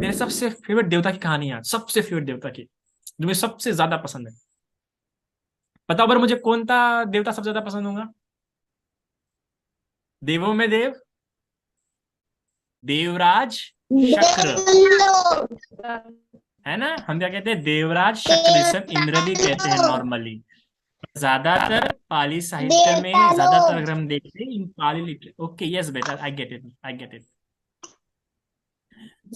मेरे सबसे फेवरेट देवता की कहानी है, सबसे फेवरेट देवता की, जो मुझे सबसे ज्यादा पसंद है। बताओ पर मुझे कौन सा देवता सबसे ज्यादा पसंद होगा? देवों में देव, देवराज शक्र, देवलोक। है ना? हम क्या कहते हैं? देवराज शक्र, जिसे हम इंद्र भी कहते हैं देवलोक। नॉर्मली। ज्यादातर पाली साहित्य में, ज्यादातर देवतालोक। अगर हम देखें in Pali literature, okay yes बेटा, I get it, I get it.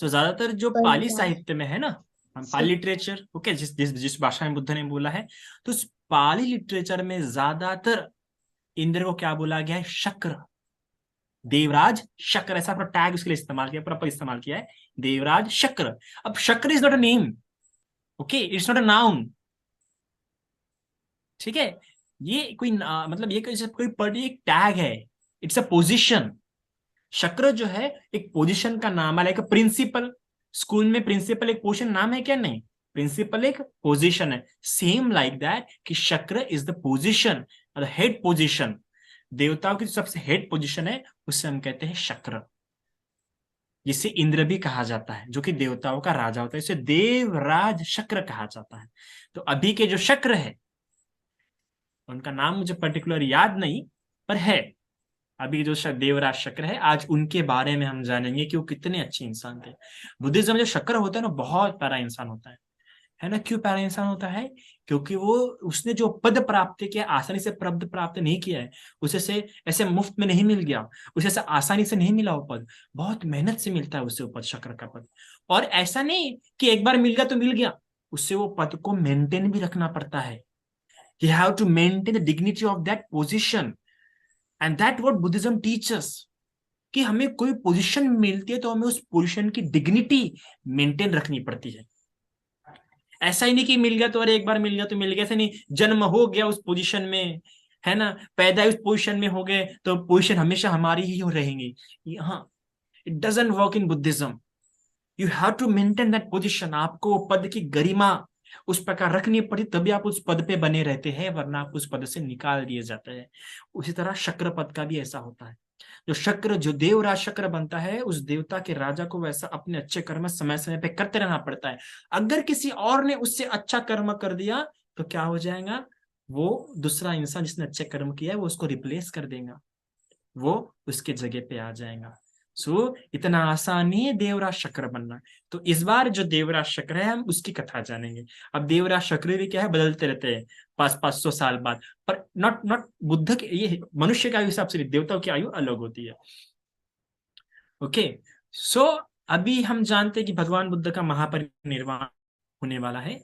So ज्यादातर जो पाली बढ़िया। साहित्य में है ना, हम पाली लिटरेचर, ओके, जिस जिस जिस भाषा में बुद्ध ने बोला है, तो उस पाली लिटरेचर में ज्यादातर इंद्र को क्या बोला गया है? शक्र, देवराज शक्र, ऐसा अपना टैग उसके लिए इस्तेमाल किया, प्रॉपर इस्तेमाल किया है, देवराज शक्र। अब Shakra is not a name, okay, it's not a noun, ठीक है? ये कोई मतलब ये कोई पर्टिकुलर टैग है, इट्स अ पोजिशन। शक्र जो है एक पोजीशन का नाम है, लाइक प्रिंसिपल। स्कूल में प्रिंसिपल एक पोजीशन नाम है क्या? नहीं, प्रिंसिपल एक पोजीशन है। सेम लाइक दैट कि Shakra is the position, head position. देवताओं की जो सबसे हेड पोजीशन है उससे हम कहते हैं शक्र, जिसे इंद्र भी कहा जाता है, जो कि देवताओं का राजा होता है, इसे देवराज शक्र कहा जाता है। तो अभी के जो शक्र है, उनका नाम मुझे पर्टिकुलर याद नहीं, पर है। अभी जो देवराज शक्र है, आज उनके बारे में हम जानेंगे कि वो कितने अच्छे इंसान थे। बुद्धिज्म में जो शक्र होता है ना, बहुत प्यारा इंसान होता है ना? क्यों प्यारा इंसान होता है? क्योंकि वो, उसने जो पद प्राप्त किया, आसानी से पद प्राप्त नहीं किया है, उसे से ऐसे मुफ्त में नहीं मिल गया, उसे ऐसे आसानी से नहीं मिला वो पद, बहुत मेहनत से मिलता है उसे वो पद, शक्र का पद। और ऐसा नहीं कि एक बार मिल गया तो मिल गया, उससे वो पद को मेंटेन भी रखना पड़ता है। You have to maintain the dignity of that position, and that what Buddhism teaches, कि हमें कोई पोजीशन मिलती है तो हमें उस पोजीशन की डिग्निटी मेंटेन रखनी पड़ती है। ऐसा ही नहीं कि मिल गया तो अरे एक बार मिल गया तो मिल गया, ऐसा नहीं, जन्म हो गया उस पोजीशन में, है ना, पैदा उस पोजीशन में हो गए तो पोजीशन हमेशा हमारी ही हो रहेंगी। हाँ, it doesn't work in Buddhism. You have to maintain that position, आपको वो पद की गरिमा उस प्रकार रखनी पड़ी, तभी आप उस पद पे बने रहते हैं, वरना आप उस पद से निकाल दिए जाते हैं। उसी तरह शक्र पद का भी ऐसा होता है। जो शक्र, जो देवराज शक्र बनता है, उस देवता के राजा को वैसा अपने अच्छे कर्म समय समय पे करते रहना पड़ता है। अगर किसी और ने उससे अच्छा कर्म कर दिया तो क्या हो जाएगा? वो दूसरा इंसान जिसने अच्छे कर्म किया है वो उसको रिप्लेस कर देगा, वो उसके जगह पे आ जाएगा। इतना आसान नहीं है देवराज शक्र बनना। तो इस बार जो देवराज शक्र है, हम उसकी कथा जानेंगे। अब देवराज शक्र भी क्या है, बदलते रहते हैं 500-500 साल बाद। पर नॉट नॉट बुद्ध के, ये मनुष्य के आयु हिसाब से भी देवताओं की आयु अलग होती है। ओके, सो अभी हम जानते हैं कि भगवान बुद्ध का महापरिनिर्वाण होने वाला है।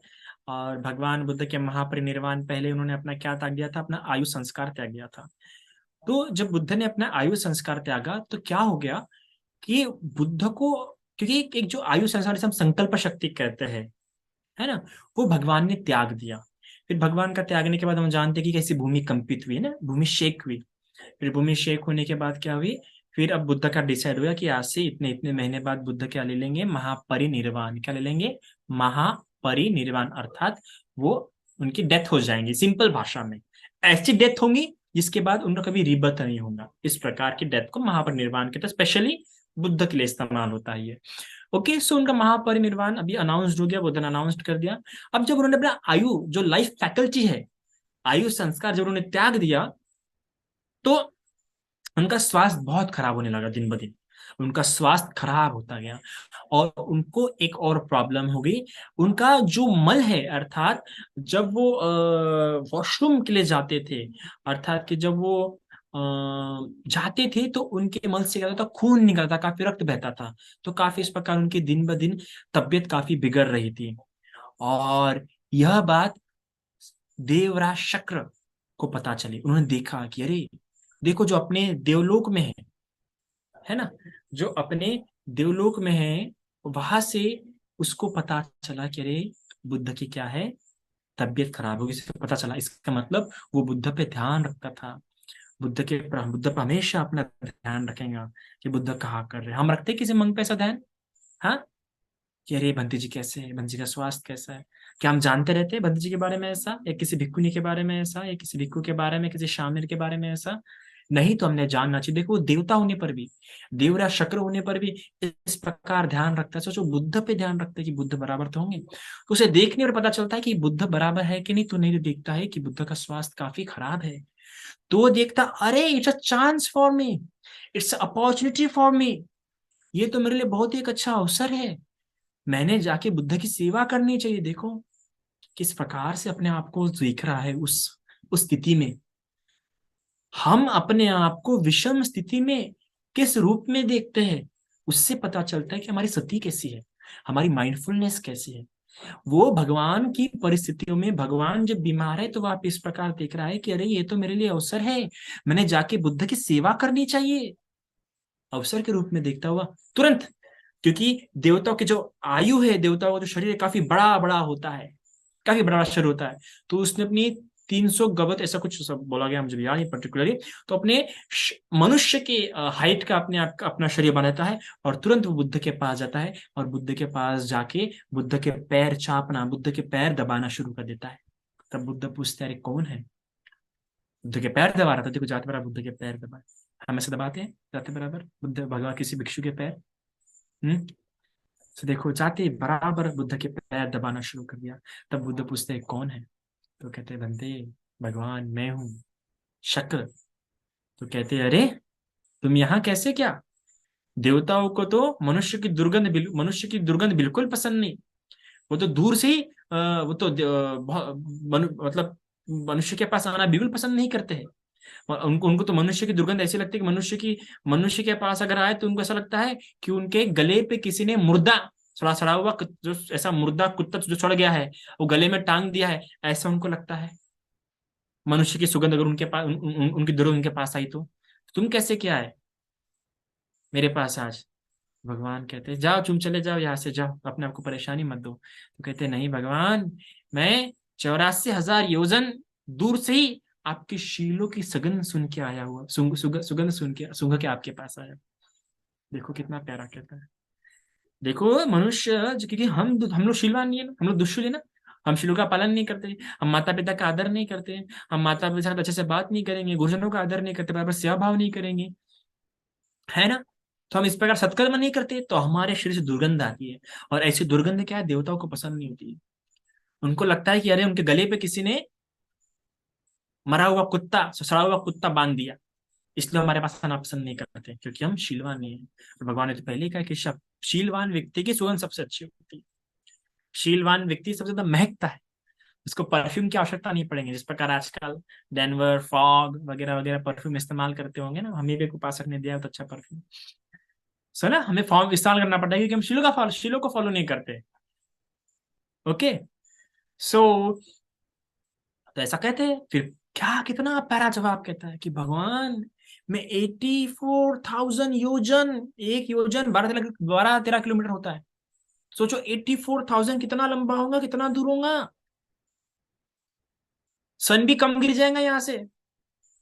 और भगवान बुद्ध के महापरिनिर्वाण पहले उन्होंने अपना क्या त्याग दिया था? अपना आयु संस्कार त्याग दिया था। तो जब बुद्ध ने अपना आयु संस्कार त्यागा तो क्या हो गया कि बुद्ध को, क्योंकि एक जो आयु संस्कार जिसे हम संकल्प शक्ति कहते हैं, है ना, वो भगवान ने त्याग दिया। फिर भगवान का त्यागने के बाद हम जानते हैं कि कैसी भूमि कंपित हुई, है ना, भूमि शेक हुई। फिर भूमि शेक होने के बाद क्या हुई? फिर अब बुद्ध का डिसाइड हुआ कि आज से इतने इतने महीने बाद बुद्ध क्या ले लेंगे? महापरिनिर्वाण। क्या ले लेंगे? महापरिनिर्वाण, अर्थात वो, उनकी डेथ हो जाएंगी, सिंपल भाषा में ऐसी डेथ होंगी जिसके बाद उनका कभी रिबर्थ नहीं होगा। इस प्रकार की डेथ को महापरिनिर्वाण कहते हैं, स्पेशली बुद्ध के लिए इस्तेमाल होता है ये। ओके, सो उनका महापरिनिर्वाण अभी अनाउंस्ड हो गया, बुद्ध ने अनाउंस्ड कर दिया। अब जब उन्होंने अपना आयु, जो लाइफ फैकल्टी है, आयु संस्कार जब उन्होंने त्याग दिया, तो उनका स्वास्थ्य बहुत खराब होने लगा दिन ब दिन। उनका स्वास्थ्य खराब होता गया और उनको एक और प्रॉब्लम हो गई। उनका जो मल है, अर्थात जब वो वॉशरूम के लिए जाते थे, अर्थात कि जब वो जाते थे तो उनके मल से क्या होता था? खून निकलता, काफी रक्त बहता था। तो काफी इस प्रकार उनकी दिन ब दिन तबीयत काफी बिगड़ रही थी। और यह बात देवराज शक्र को पता चली। उन्होंने देखा कि अरे देखो, जो अपने देवलोक में है ना, जो अपने देवलोक में है, वहां से उसको पता चला कि अरे बुद्ध की क्या है, तबीयत खराब होगी। इसे पता चला, इसका मतलब वो बुद्ध पे ध्यान रखता था। बुद्ध पे हमेशा अपना ध्यान रखेगा कि बुद्ध कहाँ कर रहे हैं। हम रखते हैं किसी मंग पे ऐसा ध्यान? हाँ, कि अरे बंटी जी कैसे है, बंटी जी का स्वास्थ्य कैसा है? क्या हम जानते रहते हैं बंटी जी के बारे में ऐसा, या किसी भिक्खुनी के बारे में ऐसा, या किसी भिक्खु के बारे में, किसी शामिर के बारे में ऐसा? नहीं तो हमने जानना चाहिए। देखो देवता होने पर भी, देवराज शक्र होने पर भी इस प्रकार ध्यान रखता है। सोचो बुद्ध पे ध्यान रखता है कि बुद्ध बराबर तो होंगे, तो उसे देखने पर पता चलता है कि बुद्ध बराबर है कि नहीं, तो नहीं तो देखता है कि बुद्ध का स्वास्थ्य काफी खराब है, तो वो देखता अरे it's a chance for me, it's opportunity for me, ये तो मेरे लिए बहुत ही एक अच्छा अवसर है, मैंने जाके बुद्ध की सेवा करनी चाहिए। देखो किस प्रकार से अपने आप को देख रहा है उस स्थिति में। हम अपने आप को विषम स्थिति में किस रूप में देखते हैं, उससे पता चलता है कि हमारी सती कैसी है, हमारी माइंडफुलनेस कैसी है। वो भगवान की परिस्थितियों में, भगवान जब बीमार है तो वह इस प्रकार देख रहा है कि अरे ये तो मेरे लिए अवसर है, मैंने जाके बुद्ध की सेवा करनी चाहिए, अवसर के रूप में देखता हुआ तुरंत। क्योंकि देवताओं की जो आयु है, देवताओं का जो शरीर है काफी बड़ा बड़ा होता है, काफी बड़ा शरीर होता है, तो उसने अपनी 300 गवत ऐसा कुछ सब बोला गया, मुझे याद नहीं पर्टिकुलरली, तो अपने मनुष्य के हाइट का अपने आप का अपना शरीर बनाता है, और तुरंत वो बुद्ध के पास जाता है, और बुद्ध के पास जाके बुद्ध के पैर चापना, बुद्ध के पैर दबाना शुरू कर देता है। तब बुद्ध पूछते हैं अरे कौन है, बुद्ध के पैर दबा रहा था, देखो जाते बराबर बुद्ध के पैर दबाए, हम ऐसे दबाते हैं जाते बराबर बुद्ध भगवान किसी भिक्षु के पैर, तो देखो जाते बराबर बुद्ध के पैर दबाना शुरू कर दिया। तब बुद्ध पूछते हैं कौन है, तो कहते हैं बनते भगवान मैं हूँ शक्र। तो कहते हैं अरे तुम यहाँ कैसे, क्या देवताओं को तो मनुष्य की दुर्गंध बिल्कुल पसंद नहीं, वो तो दूर से ही वो तो मतलब मनुष्य के पास आना बिल्कुल पसंद नहीं करते हैं। और उनको उनको तो मनुष्य की दुर्गंध ऐसी लगती है कि मनुष्य के पास अगर आए तो उनको ऐसा लगता है कि उनके गले पे किसी ने मुर्दा सड़ा हुआ जो ऐसा मुर्दा कुत्ता जो सड़ गया है वो गले में टांग दिया है, ऐसा उनको लगता है। मनुष्य की सुगंध अगर उनके पास उनकी दुर्गंध उनके पास आई तो तुम कैसे क्या है मेरे पास आज। भगवान कहते हैं जाओ तुम चले जाओ यहाँ से, जाओ अपने आप को परेशानी मत दो। तो कहते हैं नहीं भगवान, मैं 84,000 योजन दूर से ही आपकी शीलों की सुगंध सुन के आया हुआ, सुगंध सुन के सूंघ के आपके पास आया। देखो कितना प्यारा कहता है। देखो मनुष्य क्योंकि हम लोग शीलवान नहीं है ना, हम लोग दुष्ट है ना, हम शीलों का पालन नहीं करते, हम माता पिता का आदर नहीं करते, हम माता पिता के साथ अच्छे से बात नहीं करेंगे, गुरुजनों का आदर नहीं करते, बराबर सेवा भाव नहीं करेंगे, है ना, तो हम इस प्रकार सत्कर्म नहीं करते तो हमारे शरीर से दुर्गंध आती है। और ऐसी दुर्गंध क्या है, देवताओं को पसंद नहीं होती है। उनको लगता है कि अरे उनके गले पे किसी ने मरा हुआ कुत्ता, सड़ा हुआ कुत्ता बांध दिया, इसलिए हमारे पास आना पसंद नहीं करते क्योंकि हम शीलवान नहीं है। तो भगवान ने तो पहले ही कहा कि शब शीलवान व्यक्ति की सुगंध सबसे अच्छी होती है, शीलवान व्यक्ति सबसे ज्यादा महकता है, उसको परफ्यूम की आवश्यकता नहीं पड़ेगी। जिस प्रकार आजकल डेनवर फॉग वगैरह वगैरह परफ्यूम इस्तेमाल करते होंगे ना, हमें भी एक उपासक ने दिया तो अच्छा परफ्यूम, सो ना हमें फॉर्म इस्तेमाल करना पड़ता है क्योंकि हम शीलो को फॉलो नहीं करते। ओके, सो तो ऐसा कहते हैं फिर, क्या कितना प्यारा जवाब कहता है कि भगवान मैं 84,000 योजन, एक योजन 12-13 किलोमीटर होता है, सोचो 84,000 कितना लंबा होगा, कितना दूर होगा, सन भी कम गिर जाएगा यहाँ से,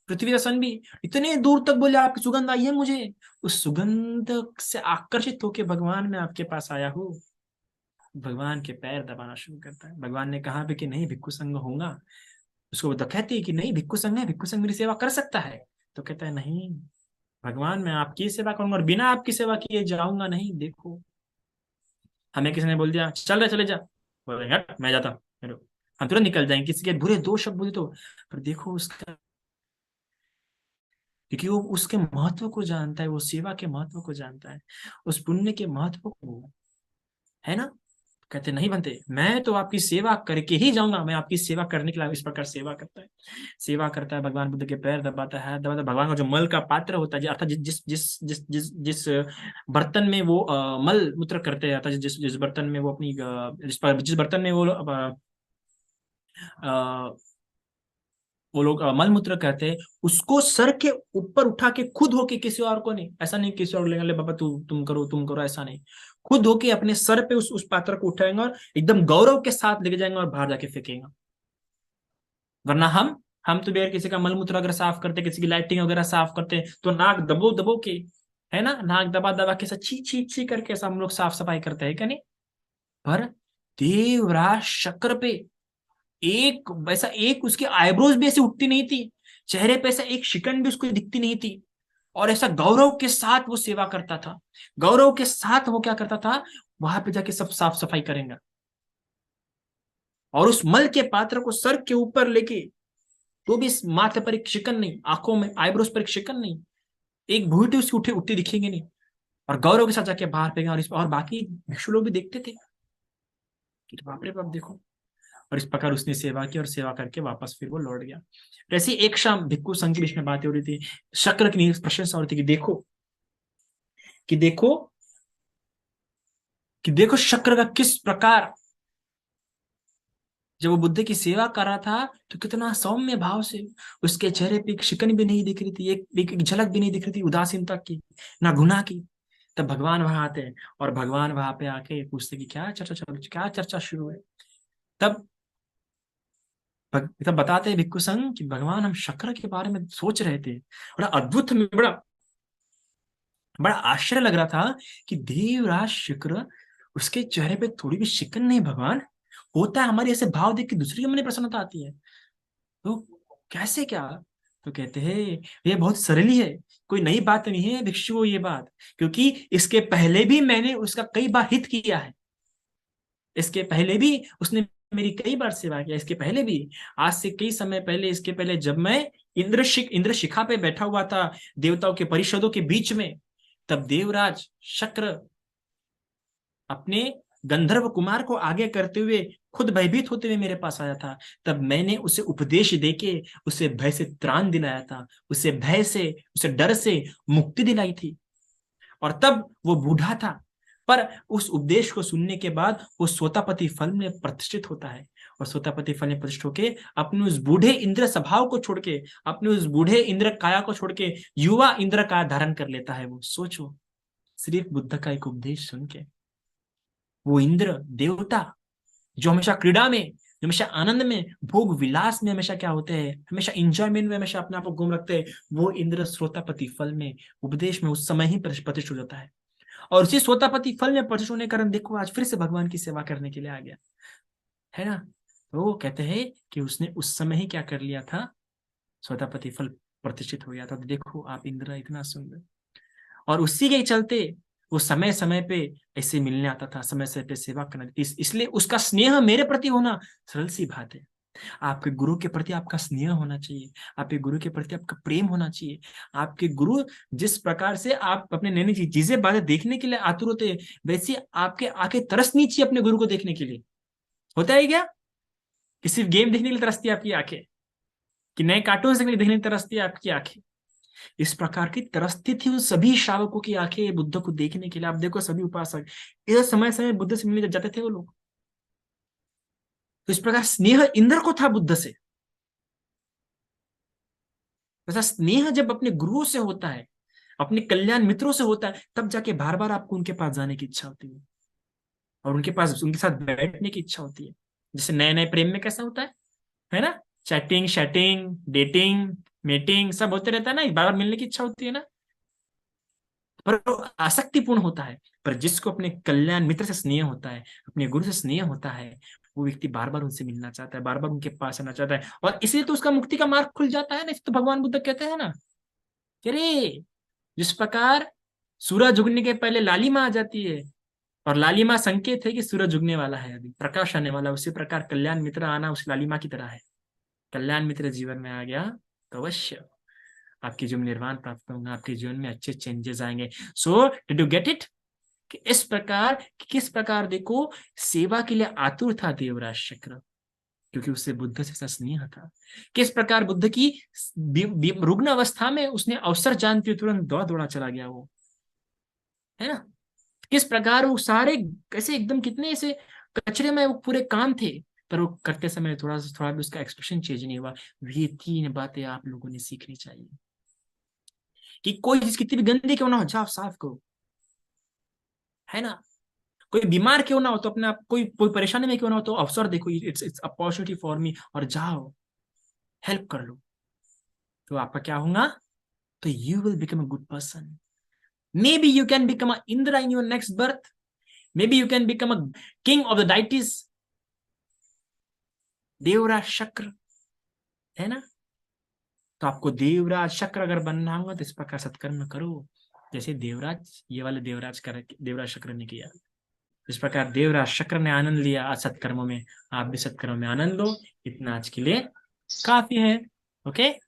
पृथ्वी का सन भी, इतने दूर तक बोले आपकी सुगंध आई है मुझे, उस सुगंध से आकर्षित होके भगवान मैं आपके पास आया हूँ। भगवान के पैर दबाना शुरू करता है। भगवान ने कहा भी कि नहीं भिक्खु संग होगा, उसको तो कहती है कि नहीं भिक्खु संग है, भिक्खु संग मेरी सेवा कर सकता है, तो कहता है नहीं भगवान मैं आपकी सेवा करूंगा और बिना आपकी सेवा किए जाऊंगा नहीं। देखो हमें किसी ने बोल दिया चल रहे चले जा, बोलेंगे हट मैं जाता हूं, हम तुरंत निकल जाएंगे, किसी के बुरे दो शब्द बोले तो, पर देखो उसका, क्योंकि वो उसके महत्व को जानता है, वो सेवा के महत्व को जानता है, उस पुण्य के महत्व को, है ना। कहते नहीं बनते, मैं तो आपकी सेवा करके ही जाऊंगा, मैं आपकी सेवा करने के लिए इस प्रकार सेवा करता है, सेवा करता है, भगवान बुद्ध के पैर दबाता है, दबाता भगवान का जो मल का पात्र होता है, अर्थात जिस जिस जिस जिस जिस बर्तन में वो मल मूत्र करते हैं, अर्थात जिस जिस बर्तन में वो अपनी जिस बर्तन में वो लोग मल मूत्र करते हैं, उसको सर के ऊपर उठा के खुद होके, किसी और को नहीं, ऐसा नहीं किसी और लेंगे ले बाबा तुम करो ऐसा नहीं, खुद होके अपने सर पे उस पात्र को उठाएंगे और एकदम गौरव के साथ लेके जाएंगे और बाहर जाके फेंकेंगे। वरना हम तो बेर किसी का मल मूत्र अगर साफ करते, किसी की लाइटिंग वगैरह साफ करते तो नाक दबो दबो के, है ना, नाक दबा दबा के ऐसा छी छी छी करके ऐसा हम लोग साफ सफाई करते हैं क्या नहीं। पर देवराज शक्र पे एक वैसा, एक उसकी आईब्रोज भी ऐसी उठती नहीं थी चेहरे पे ऐसा एक शिकन भी उसको दिखती नहीं थी, और ऐसा गौरव के साथ वो सेवा करता था। गौरव के साथ वो क्या करता था, वहां पे जाके सब साफ सफाई करेंगे, और उस मल के पात्र को सर के ऊपर लेके, तो भी इस माथे पर एक शिकन नहीं, आंखों में आईब्रोज पर एक शिकन नहीं, एक भूटी उसकी उठे उठती दिखेंगे नहीं, और गौरव के साथ जाके बाहर फेंका, और बाकी भिक्षु लोग भी देखते थे कि बाप रे बाप देखो। और इस प्रकार उसने सेवा की, और सेवा करके वापस फिर वो लौट गया। ऐसी एक शाम भिक्खु संघ के बीच में बातें हो रही थी, शक्र की प्रशंसा हो रही थी कि देखो, कि देखो, कि देखो शक्र का किस प्रकार, जब वो बुद्ध की सेवा कर रहा था तो कितना सौम्य भाव से, उसके चेहरे पे एक शिकन भी नहीं दिख रही थी, एक झलक भी नहीं दिख रही थी उदासीनता की, ना गुनाह की। तब भगवान वहां आते हैं, और भगवान वहां पे आके पूछते कि क्या चर्चा शुरू है। तब तब बताते हैं भिक्खु संघ कि भगवान, हम शक्र के बारे में सोच रहे थे, बड़ा अद्भुत में, बड़ा बड़ा आश्चर्य लग रहा था कि देवराज शुक्र, उसके चेहरे पे थोड़ी भी शिकन नहीं भगवान। होता है हमारे ऐसे भाव देख के दूसरी के मन में प्रसन्नता आती है, तो कैसे क्या? तो कहते हैं ये बहुत सरल ही है, कोई नई बात नहीं है भिक्षु को ये बात, क्योंकि इसके पहले भी मैंने उसका कई बार हित किया है, इसके पहले भी उसने मेरी कई बार सेवा किया, इसके पहले भी, आज से कई समय पहले, इसके पहले जब मैं इंद्र शिखा पे बैठा हुआ था देवताओं के परिषदों के बीच में, तब देवराज शक्र अपने गंधर्व कुमार को आगे करते हुए खुद भयभीत होते हुए मेरे पास आया था। तब मैंने उसे उपदेश देके उसे भय से त्राण दिलाया था, उसे भय से, उसे डर से मुक्ति दिलाई थी। और तब वो बूढ़ा था, पर उस उपदेश को सुनने के बाद वो सोतापति फल में प्रतिष्ठित होता है, और सोतापति फल में प्रतिष्ठित होके अपने उस बूढ़े इंद्र स्वभाव को छोड़ के, अपने उस बूढ़े इंद्र काया को छोड़ के युवा इंद्र काया धारण कर लेता है। वो सोचो, सिर्फ बुद्ध का एक उपदेश सुन के वो इंद्र देवता, जो हमेशा क्रीड़ा में, जो हमेशा आनंद में, भोग विलास में हमेशा क्या होते हैं, हमेशा इंजॉयमेंट में हमेशा अपने आप को घूम रखते हैं, वो इंद्र श्रोतापति फल में, उपदेश में उस समय ही प्रतिष्ठित हो जाता है। और उसी श्रोतापति फल में प्रतिष्ठित होने के कारण देखो आज फिर से भगवान की सेवा करने के लिए आ गया है ना। तो वो कहते हैं कि उसने उस समय ही क्या कर लिया था, श्रोतापति फल प्रतिष्ठित हो गया था। तो देखो आप, इंद्र इतना सुंदर, और उसी के चलते वो समय समय पे ऐसे मिलने आता था, समय समय पे सेवा करना, इसलिए उसका स्नेह मेरे प्रति होना सरल सी बात है। आपके गुरु के प्रति आपका स्नेह होना चाहिए, आपके गुरु के प्रति आपका प्रेम होना चाहिए। आपके गुरु जिस प्रकार से आप अपने नई नई चीजें बातें देखने के लिए आतुर होते हैं, वैसे आपके आंखें तरसनी चाहिए अपने गुरु को देखने के लिए। होता है क्या कि सिर्फ गेम देखने के लिए तरसती है आपकी आंखें, कि नए कार्टून देखने के लिए तरसती है आपकी आंखें? इस प्रकार की तरसती थी उन सभी श्रावकों की आंखें बुद्ध को देखने के लिए। आप देखो सभी उपासक इधर समय समय बुद्ध से मिलने जाते थे वो लोग। तो इस प्रकार स्नेह इंद्र को था बुद्ध से। वैसा स्नेह जब अपने गुरुओं से होता है, अपने कल्याण मित्रों से होता है, तब जाके बार बार आपको उनके पास जाने की इच्छा होती है, और उनके पास उनके साथ बैठने की इच्छा होती है। जैसे नए नए प्रेम में कैसा होता है ना, चैटिंग शैटिंग डेटिंग मीटिंग सब होते रहता है ना, बार बार मिलने की इच्छा होती है ना। पर वो आसक्तिपूर्ण होता है। पर जिसको अपने कल्याण मित्र से स्नेह होता है, अपने गुरु से स्नेह होता है, वो व्यक्ति बार बार उनसे मिलना चाहता है, बार बार उनके पास आना चाहता है, और इसलिए तो उसका मुक्ति का मार्ग खुल जाता है ना। इस तो भगवान बुद्ध कहते हैं ना कि अरे, जिस प्रकार सूरज उगने के पहले लालिमा आ जाती है, और लालिमा संकेत है कि सूरज उगने वाला है, अभी प्रकाश आने वाला है, उसी प्रकार कल्याण मित्र आना उस लालिमा की तरह है। कल्याण मित्र जीवन में आ गया तो अवश्य आपके जीवन में निर्वाण प्राप्त होगा, आपके जीवन में अच्छे चेंजेस आएंगे। So did you get it? कि इस प्रकार, किस प्रकार देखो सेवा के लिए आतुर था देवराज शक्र, क्योंकि उससे बुद्ध से ऐसा स्नेह था। किस प्रकार बुद्ध की रुग्ण अवस्था में उसने अवसर जानते हुए तुरंत दौड़ा दौड़ा चला गया वो, है ना। किस प्रकार वो सारे कैसे एकदम कितने ऐसे कचरे में वो पूरे काम थे, पर वो करते समय थोड़ा भी उसका एक्सप्रेशन चेंज नहीं हुआ। ये 3 बातें आप लोगों ने सीखनी चाहिए, कि कोई चीज कितनी भी गंदी क्यों ना हो, जाओ साफ करो, है ना। कोई बीमार क्यों ना हो तो अपने आप, कोई कोई परेशानी में क्यों ना हो तो अवसर देखो, it's it's opportunity for me, और जाओ हेल्प कर लो, तो आपका क्या होगा, तो you will become a good person. Maybe you can become a Indra in your next birth, maybe you can become a king of the deities, Devraj Shakra, है ना। तो आपको देवराज शक्र अगर बनना होगा तो इस प्रकार सत्कर्म करो, जैसे देवराज, ये वाले देवराज शक्र ने किया। इस प्रकार देवराज शक्र ने आनंद लिया सत्कर्मों में, आप भी सत्कर्म में आनंद लो। इतना आज के लिए काफी है। ओके।